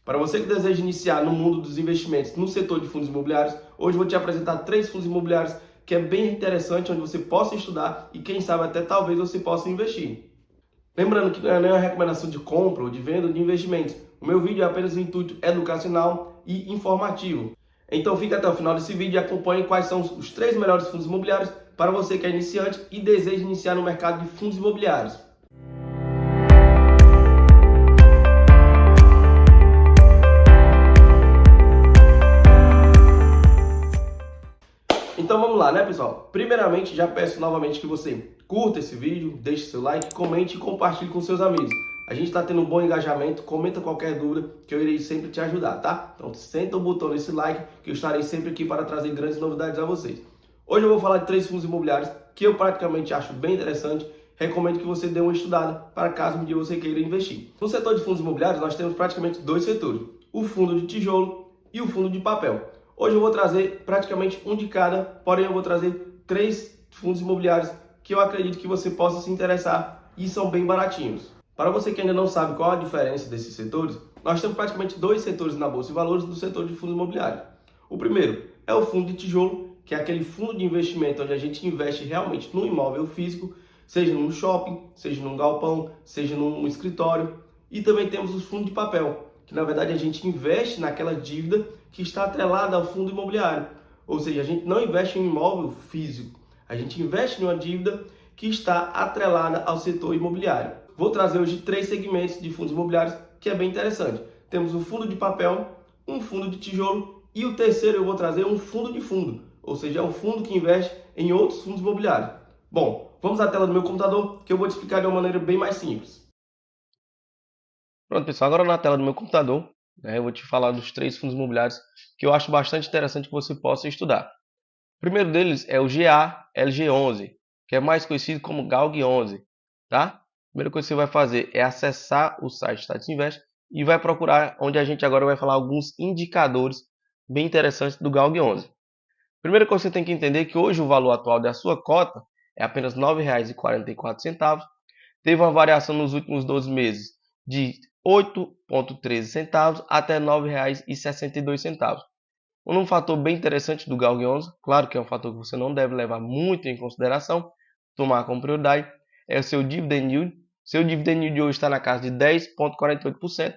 Para você que deseja iniciar no mundo dos investimentos no setor de fundos imobiliários, hoje eu vou te apresentar 3 fundos imobiliários que é bem interessante, onde você possa estudar e quem sabe até talvez você possa investir. Lembrando que não é nenhuma recomendação de compra ou de venda de investimentos. O meu vídeo é apenas um intuito educacional e informativo. Então fica até o final desse vídeo e acompanhe quais são os 3 melhores fundos imobiliários para você que é iniciante e deseja iniciar no mercado de fundos imobiliários. Então vamos lá, né, pessoal? Primeiramente, já peço novamente que você curta esse vídeo, deixe seu like, comente e compartilhe com seus amigos. A gente está tendo um bom engajamento, comenta qualquer dúvida que eu irei sempre te ajudar, tá? Então senta o botão nesse like que eu estarei sempre aqui para trazer grandes novidades a vocês. Hoje eu vou falar de 3 fundos imobiliários que eu praticamente acho bem interessante. Recomendo que você dê uma estudada para caso um dia você queira investir. No setor de fundos imobiliários nós temos praticamente 2 setores, o fundo de tijolo e o fundo de papel. Hoje eu vou trazer praticamente um de cada, porém eu vou trazer 3 fundos imobiliários que eu acredito que você possa se interessar e são bem baratinhos. Para você que ainda não sabe qual a diferença desses setores, nós temos praticamente 2 setores na Bolsa de Valores do setor de fundos imobiliários. O primeiro é o fundo de tijolo, que é aquele fundo de investimento onde a gente investe realmente no imóvel físico, seja num shopping, seja num galpão, seja num escritório. E também temos os fundos de papel, que na verdade a gente investe naquela dívida que está atrelada ao fundo imobiliário. Ou seja, a gente não investe em imóvel físico, a gente investe em uma dívida que está atrelada ao setor imobiliário. Vou trazer hoje 3 segmentos de fundos imobiliários que é bem interessante. Temos o fundo de papel, um fundo de tijolo e o terceiro eu vou trazer um fundo de fundo, ou seja, é um fundo que investe em outros fundos imobiliários. Bom, vamos à tela do meu computador que eu vou te explicar de uma maneira bem mais simples. Pronto, pessoal, agora na tela do meu computador, eu vou te falar dos 3 fundos imobiliários que eu acho bastante interessante que você possa estudar. O primeiro deles é o GALG11, que é mais conhecido como GALG11, tá? A primeira coisa que você vai fazer é acessar o site Status Invest e vai procurar onde a gente agora vai falar alguns indicadores bem interessantes do GALG11. A primeira coisa que você tem que entender é que hoje o valor atual da sua cota é apenas R$ 9,44. Teve uma variação nos últimos 12 meses de 8,13 centavos até R$ 9,62. Um fator bem interessante do GALG11, claro que é um fator que você não deve levar muito em consideração, tomar como prioridade, é o seu dividend yield. Seu dividend yield hoje está na casa de 10,48%.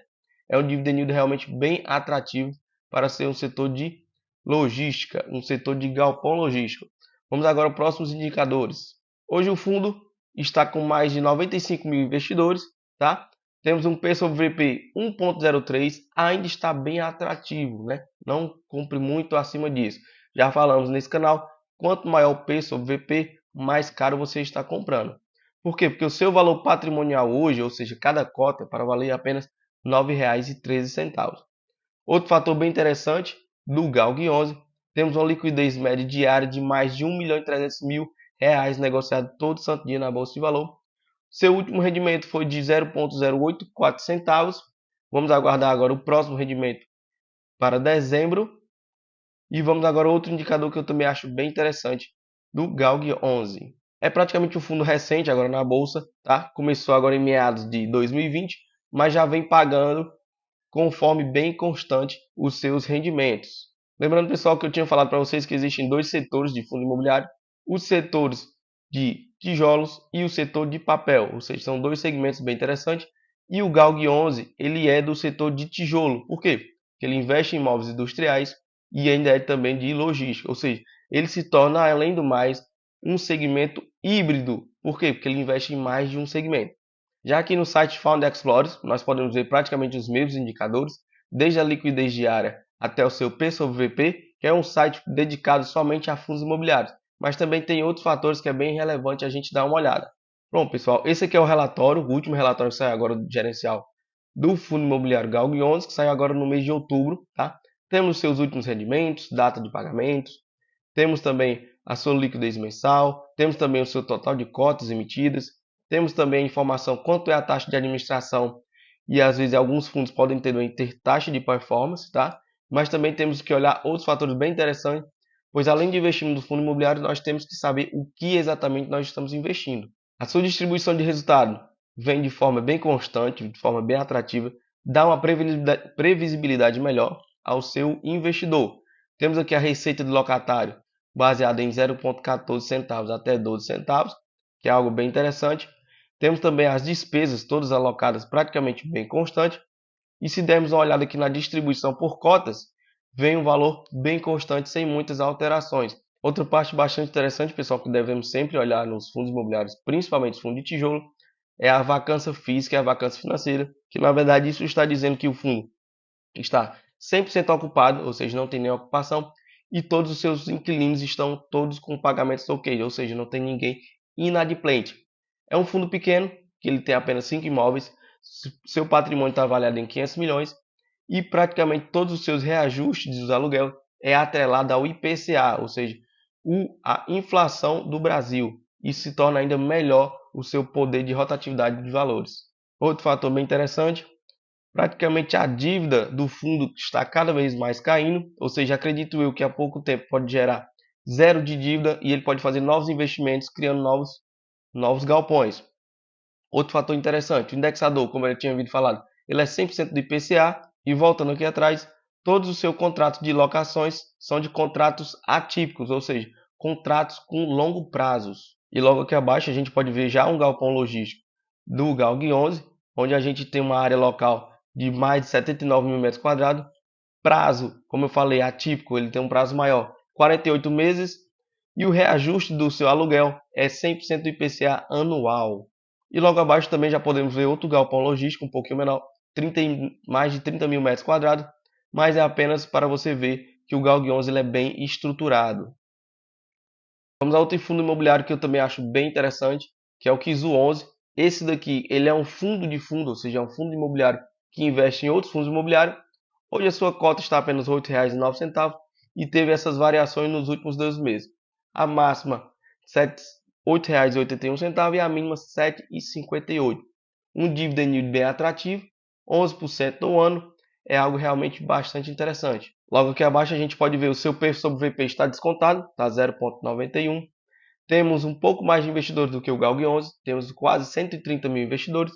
É um dividend yield realmente bem atrativo para ser um setor de logística, um setor de galpão logístico. Vamos agora aos próximos indicadores. Hoje o fundo está com mais de 95 mil investidores, tá? Temos um P sobre VP 1,03, ainda está bem atrativo, né? Não compre muito acima disso. Já falamos nesse canal, quanto maior o P sobre VP, mais caro você está comprando. Por quê? Porque o seu valor patrimonial hoje, ou seja, cada cota, é para valer apenas R$ 9,13. Outro fator bem interessante do GALG11, temos uma liquidez média diária de mais de R$ 1.300.000 negociado todo santo dia na Bolsa de Valor. Seu último rendimento foi de 0,084 centavos. Vamos aguardar agora o próximo rendimento para dezembro. E vamos agora a outro indicador que eu também acho bem interessante do GALG11. É praticamente um fundo recente agora na bolsa, tá? Começou agora em meados de 2020, mas já vem pagando conforme bem constante os seus rendimentos. Lembrando, pessoal, que eu tinha falado para vocês que existem 2 setores de fundo imobiliário, os setores de tijolos e o setor de papel, ou seja, são 2 segmentos bem interessantes. E o GALG11, ele é do setor de tijolo. Por quê? Porque ele investe em imóveis industriais e ainda é também de logística, ou seja, ele se torna, além do mais, um segmento híbrido. Por quê? Porque ele investe em mais de um segmento. Já aqui no site Fund Explorer, nós podemos ver praticamente os mesmos indicadores, desde a liquidez diária até o seu P sobre VP, que é um site dedicado somente a fundos imobiliários. Mas também tem outros fatores que é bem relevante a gente dar uma olhada. Bom, pessoal, esse aqui é o relatório, o último relatório que saiu agora do gerencial do fundo imobiliário GALG11, que saiu agora no mês de outubro, tá? Temos seus últimos rendimentos, data de pagamentos, temos também a sua liquidez mensal, temos também o seu total de cotas emitidas, temos também a informação quanto é a taxa de administração e às vezes alguns fundos podem ter taxa de performance, tá? Mas também temos que olhar outros fatores bem interessantes, pois além de investir no fundo imobiliário, nós temos que saber o que exatamente nós estamos investindo. A sua distribuição de resultado vem de forma bem constante, de forma bem atrativa, dá uma previsibilidade melhor ao seu investidor. Temos aqui a receita do locatário, baseada em 0,14 centavos até 12 centavos, que é algo bem interessante. Temos também as despesas, todas alocadas praticamente bem constante. E se dermos uma olhada aqui na distribuição por cotas, vem um valor bem constante, sem muitas alterações. Outra parte bastante interessante, pessoal, que devemos sempre olhar nos fundos imobiliários, principalmente os fundos de tijolo, é a vacância física e a vacância financeira, que na verdade isso está dizendo que o fundo está 100% ocupado, ou seja, não tem nenhuma ocupação, e todos os seus inquilinos estão todos com pagamentos ok, ou seja, não tem ninguém inadimplente. É um fundo pequeno, que ele tem apenas 5 imóveis, seu patrimônio está avaliado em 500 milhões, e praticamente todos os seus reajustes dos aluguel é atrelado ao IPCA, ou seja, a inflação do Brasil. Isso se torna ainda melhor o seu poder de rotatividade de valores. Outro fator bem interessante, praticamente a dívida do fundo está cada vez mais caindo, ou seja, acredito eu que há pouco tempo pode gerar zero de dívida e ele pode fazer novos investimentos, criando novos galpões. Outro fator interessante, o indexador, como eu tinha ouvido falar, ele é 100% do IPCA e voltando aqui atrás, todos os seus contratos de locações são de contratos atípicos, ou seja, contratos com longo prazos. E logo aqui abaixo a gente pode ver já um galpão logístico do Galg 11, onde a gente tem uma área local de mais de 79 mil metros quadrados. Prazo, como eu falei, atípico, ele tem um prazo maior, 48 meses. E o reajuste do seu aluguel é 100% do IPCA anual. E logo abaixo também já podemos ver outro galpão logístico, um pouquinho menor, mais de 30 mil metros quadrados, mas é apenas para você ver que o Galg 11 ele é bem estruturado. Vamos a outro fundo imobiliário que eu também acho bem interessante, que é o Kizu 11. Esse daqui ele é um fundo de fundo, ou seja, é um fundo imobiliário que investe em outros fundos imobiliários. Hoje a sua cota está apenas R$ 8,09 e teve essas variações nos últimos 2 meses. A máxima R$ 8,81 e a mínima R$ 7,58. Um dividend yield bem atrativo, 11% no ano, é algo realmente bastante interessante. Logo aqui abaixo a gente pode ver o seu P sobre VP está descontado, está 0,91. Temos um pouco mais de investidores do que o Galg 11, temos quase 130 mil investidores.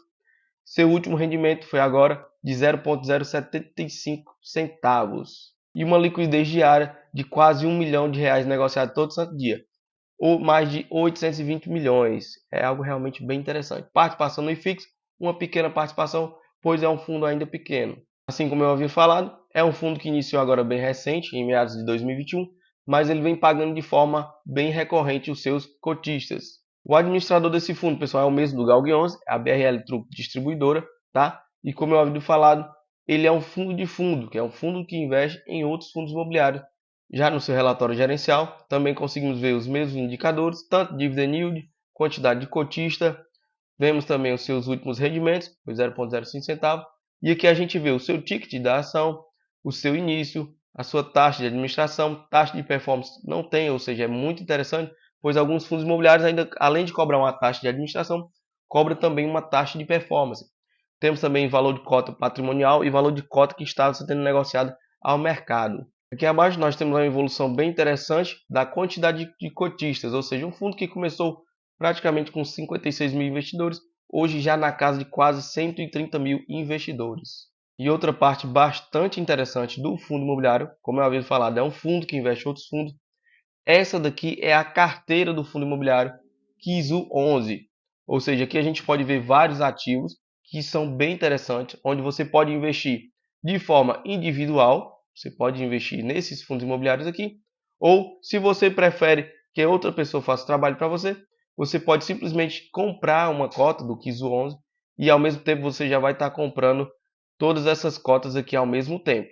Seu último rendimento foi agora de 0,075 centavos. E uma liquidez diária de quase R$ 1 milhão negociado todo santo dia, ou mais de 820 milhões. É algo realmente bem interessante. Participação no IFIX, uma pequena participação, pois é um fundo ainda pequeno. Assim como eu havia falado, é um fundo que iniciou agora bem recente, em meados de 2021, mas ele vem pagando de forma bem recorrente os seus cotistas. O administrador desse fundo, pessoal, é o mesmo do Galg 11, a BRL Truco Distribuidora, tá? E como eu havia falado, ele é um fundo de fundo, que é um fundo que investe em outros fundos imobiliários. Já no seu relatório gerencial, também conseguimos ver os mesmos indicadores, tanto dividend yield, quantidade de cotista, vemos também os seus últimos rendimentos, foi 0,05 centavo, e aqui a gente vê o seu ticket da ação, o seu início, a sua taxa de administração, taxa de performance não tem, ou seja, é muito interessante, pois alguns fundos imobiliários ainda, além de cobrar uma taxa de administração, cobra também uma taxa de performance. Temos também valor de cota patrimonial e valor de cota que está sendo negociado ao mercado. Aqui abaixo nós temos uma evolução bem interessante da quantidade de cotistas, ou seja, um fundo que começou praticamente com 56 mil investidores, hoje já na casa de quase 130 mil investidores. E outra parte bastante interessante do fundo imobiliário, como eu havia falado, é um fundo que investe em outros fundos. Essa daqui é a carteira do fundo imobiliário Kizu 11, ou seja, aqui a gente pode ver vários ativos que são bem interessantes, onde você pode investir de forma individual. Você pode investir nesses fundos imobiliários aqui, ou se você prefere que outra pessoa faça o trabalho para você, você pode simplesmente comprar uma cota do Kizu 11 e ao mesmo tempo você já vai estar comprando todas essas cotas aqui ao mesmo tempo.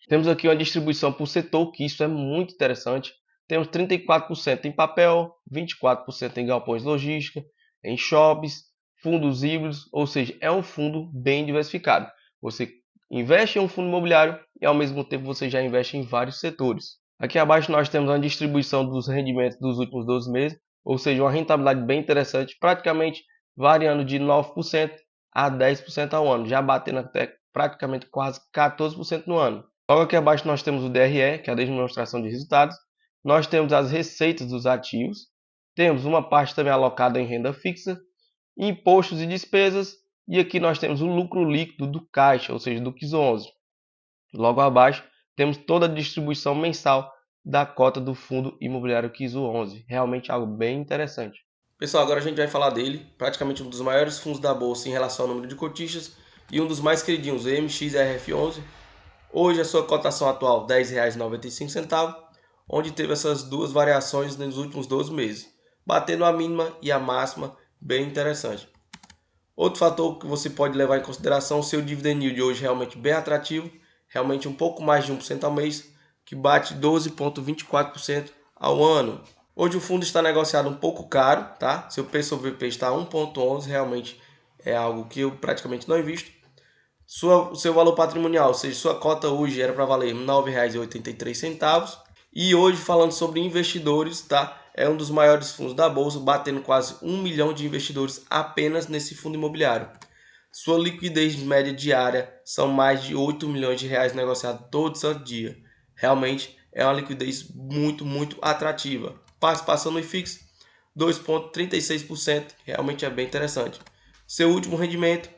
Temos aqui uma distribuição por setor, que isso é muito interessante. Temos 34% em papel, 24% em galpões logística, em shoppings, fundos híbridos, ou seja, é um fundo bem diversificado. Você investe em um fundo imobiliário e ao mesmo tempo você já investe em vários setores. Aqui abaixo nós temos uma distribuição dos rendimentos dos últimos 12 meses, ou seja, uma rentabilidade bem interessante, praticamente variando de 9% a 10% ao ano, já batendo até praticamente quase 14% no ano. Logo aqui abaixo nós temos o DRE, que é a demonstração de resultados. Nós temos as receitas dos ativos. Temos uma parte também alocada em renda fixa, impostos e despesas E aqui nós temos o lucro líquido do caixa, ou seja, do KIZO 11. Logo abaixo temos toda a distribuição mensal da cota do fundo imobiliário KIZO 11. Realmente algo bem interessante. Pessoal, agora a gente vai falar dele, praticamente um dos maiores fundos da bolsa em relação ao número de cotistas e um dos mais queridinhos, o MXRF11. Hoje a sua cotação atual R$ 10,95, onde teve essas duas variações nos últimos 12 meses, batendo a mínima e a máxima, bem interessante. Outro fator que você pode levar em consideração, o seu dividend yield hoje realmente bem atrativo, realmente um pouco mais de 1% ao mês, que bate 12,24% ao ano. Hoje o fundo está negociado um pouco caro, tá? Seu preço sobre VP está a 1,11, realmente é algo que eu praticamente não invisto. O seu valor patrimonial, ou seja, sua cota hoje era para valer R$ 9,83. E hoje, falando sobre investidores, tá? É um dos maiores fundos da bolsa, batendo quase 1 milhão de investidores apenas nesse fundo imobiliário. Sua liquidez média diária são mais de 8 milhões de reais negociados todo santo dia. Realmente é uma liquidez muito atrativa. Participação no IFIX, 2,36%, realmente é bem interessante. Seu último rendimento,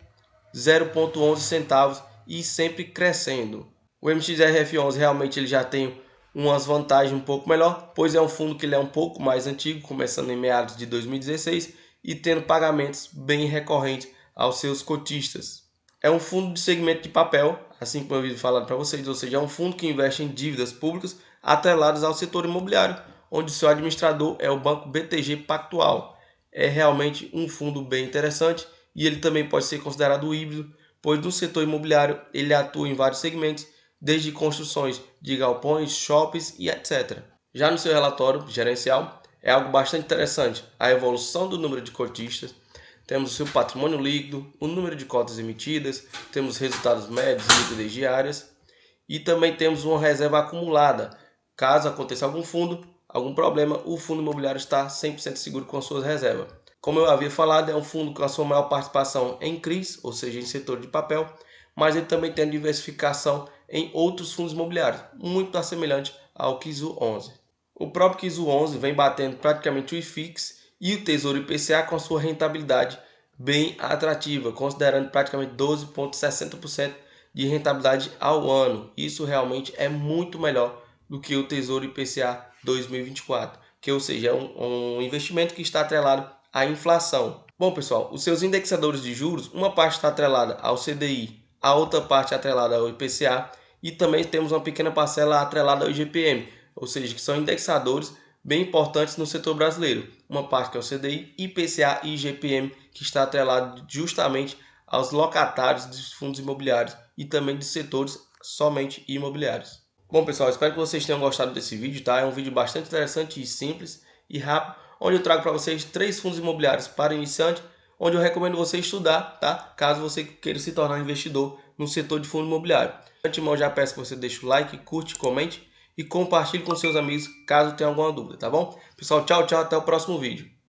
0,11 centavos e sempre crescendo. O MXRF11 realmente ele já tem umas vantagens um pouco melhor, pois é um fundo que ele é um pouco mais antigo, começando em meados de 2016 e tendo pagamentos bem recorrentes aos seus cotistas. É um fundo de segmento de papel, assim como eu havia falado para vocês, ou seja, é um fundo que investe em dívidas públicas atreladas ao setor imobiliário, onde seu administrador é o Banco BTG Pactual. É realmente um fundo bem interessante e ele também pode ser considerado híbrido, pois no setor imobiliário ele atua em vários segmentos, desde construções de galpões, shoppings e etc. Já no seu relatório gerencial, é algo bastante interessante a evolução do número de cotistas, temos o seu patrimônio líquido, o número de cotas emitidas, temos resultados médios e liquidez diárias e também temos uma reserva acumulada. Caso aconteça algum problema, o fundo imobiliário está 100% seguro com as suas reservas. Como eu havia falado, é um fundo com a sua maior participação em CRIs, ou seja, em setor de papel, mas ele também tem diversificação em outros fundos imobiliários, muito semelhante ao KIZO 11. O próprio KIZO 11 vem batendo praticamente o IFIX e o Tesouro IPCA com a sua rentabilidade bem atrativa, considerando praticamente 12,60% de rentabilidade ao ano. Isso realmente é muito melhor do que o Tesouro IPCA 2024, que ou seja, é um investimento que está atrelado à inflação. Bom pessoal, os seus indexadores de juros, uma parte está atrelada ao CDI, a outra parte atrelada ao IPCA e também temos uma pequena parcela atrelada ao IGPM, ou seja, que são indexadores bem importantes no setor brasileiro. Uma parte que é o CDI, IPCA e IGPM, que está atrelado justamente aos locatários dos fundos imobiliários e também de setores somente imobiliários. Bom pessoal, espero que vocês tenham gostado desse vídeo, tá? É um vídeo bastante interessante e simples e rápido, onde eu trago para vocês 3 fundos imobiliários para iniciante, onde eu recomendo você estudar, tá? Caso você queira se tornar investidor no setor de fundo imobiliário. De antemão já peço que você deixe o like, curte, comente e compartilhe com seus amigos caso tenha alguma dúvida, tá bom? Pessoal, tchau, até o próximo vídeo.